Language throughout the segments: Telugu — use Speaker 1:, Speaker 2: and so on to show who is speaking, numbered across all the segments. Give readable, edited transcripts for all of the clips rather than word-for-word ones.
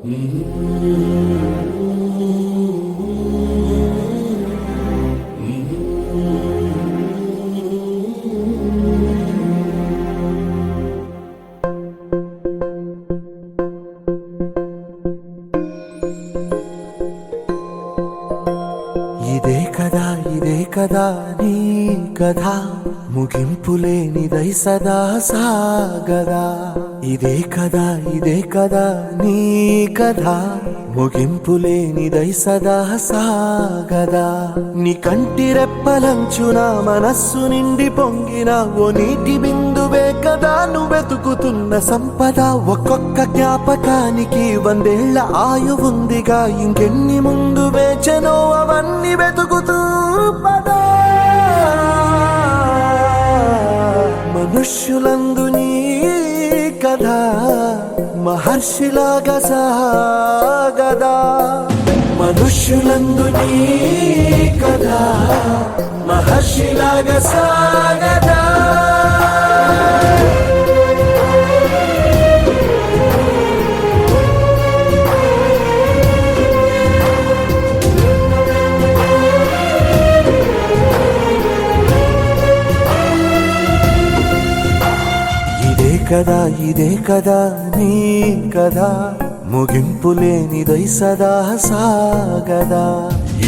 Speaker 1: ఇదే కదా నీ కథ ముగింపులేనిదై సదా సాగదా. ఇదే కదా నీ కథ ముగింపులేనిదై సదా సాగదా. నీ కంటి రెప్పలంచున మనస్సు నిండి పొంగిన ఓ నీటి బిందువే కదా నువ్వెతుకుతున్న సంపద. ఒక్కొక్క జ్ఞాపకానికి 100 ఏళ్ల ఆయువుందిగా, ఇంకెన్ని ముందు వేచనో అవన్నీ వెతుకుతూ పదా. మనుష్యులందు నీ కథ మహర్షిలాగా సాగదా. మనుష్యులందు నీ కథ మహర్షిలాగా సాగదా. ఇదే కదా నీ కథ ముగింపులేనిదై సదా సాగదా.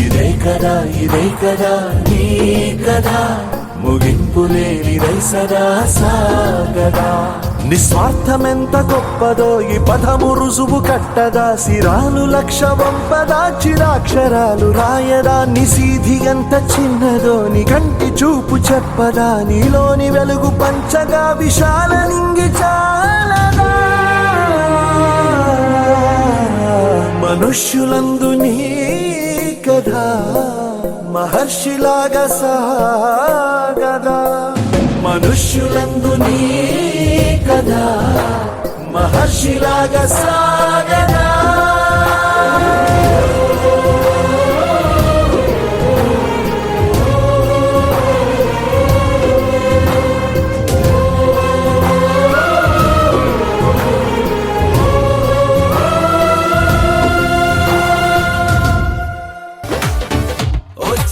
Speaker 1: ఇదే కదా నీ కథ ముగింపులేనిదై సదా సాగదా. నిస్వార్థమెంత గొప్పదో ఈ పదము రుజువు కట్టదా. సిరాలు 1,00,000 వంపదా, చిరాక్షరాలు రాయదా. నిసీధి ఎంత చిన్నదో నీ కంటి చూపు చెప్పదా. నీలోని వెలుగు పంచగా విశాల నింగి చాలదా. మనుష్యులందు నీ కథ మహర్షిలాగా సాగదా. మనుష్యులందు నీ కథ మహర్షిలాగా సాగదా.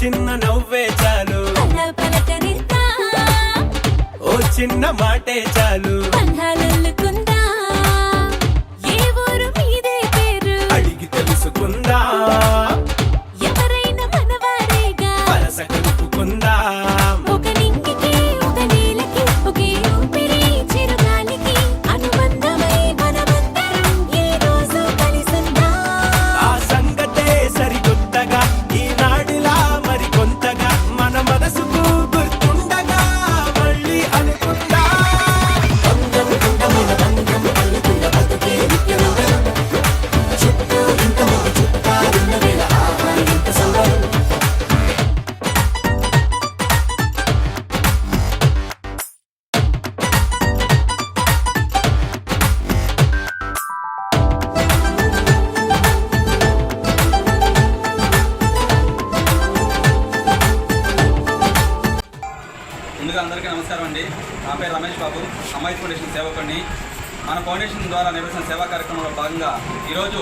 Speaker 2: చిన్న నవ్వే చాలు, ఓ చిన్న మాటే చాలు, అడిగి తెలుసుకుందా. ఎవరైనా మనవారేగా, వరస కలుపుకుందా. ఒక నింగికి ఒక నీలకి ఒకే ఊపిరి చిరుగాలికి అనుబంధమై మనమందరం ఈ రోజు కలిసుందా. ఆ సంగతే సరికొత్తగా ఈనాడిలా మరి కొంతగా మన మనసుకు గుర్తుండగా మళ్ళీ అనుకుందా.
Speaker 3: ముందుగా అందరికీ నమస్కారం అండి. నా పేరు రమేష్ బాబు, అమ్మాయి ఫౌండేషన్ సేవకుడిని. మన ఫౌండేషన్ ద్వారా నిర్వహించిన సేవా కార్యక్రమంలో భాగంగా ఈరోజు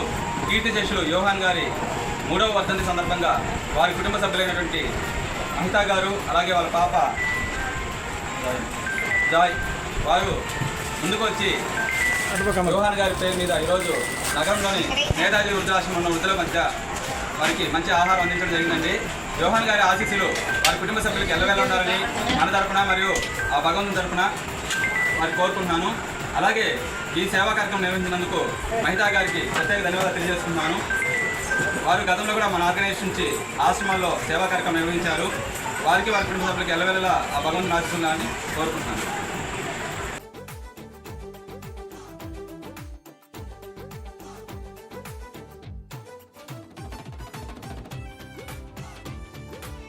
Speaker 3: కీర్తిశేషులు యోహాన్ గారి 3వ వర్ధంతి సందర్భంగా వారి కుటుంబ సభ్యులైనటువంటి మహితా గారు, అలాగే వాళ్ళ పాప జాయ్ వారు ముందుకు వచ్చి యోహాన్ గారి పేరు మీద ఈరోజు నగరంలోని నేతాజీ వృద్ధాశ్రమం ఉన్న వృద్ధుల మధ్య వారికి మంచి ఆహారం అందించడం జరిగిందండి. యోహాన్ గారి ఆశీస్సులు వారి కుటుంబ సభ్యులకు ఎల్లవేళ ఉండాలని మన తరపున మరియు ఆ భగవంతుని తరపున వారికి కోరుకుంటున్నాను. అలాగే ఈ సేవా కార్యక్రమం నిర్వహించినందుకు మహితా గారికి ప్రత్యేక ధన్యవాదాలు తెలియజేస్తున్నాను. వారు గతంలో కూడా మన ఆర్గనైజేషన్ నుంచి ఆశ్రమాల్లో సేవా కార్యక్రమం నిర్వహించారు. వారికి వారి కుటుంబ సభ్యులకు ఎల్లవేళలా ఆ భగవంతుని ఆశీస్సులని కోరుకుంటున్నాను.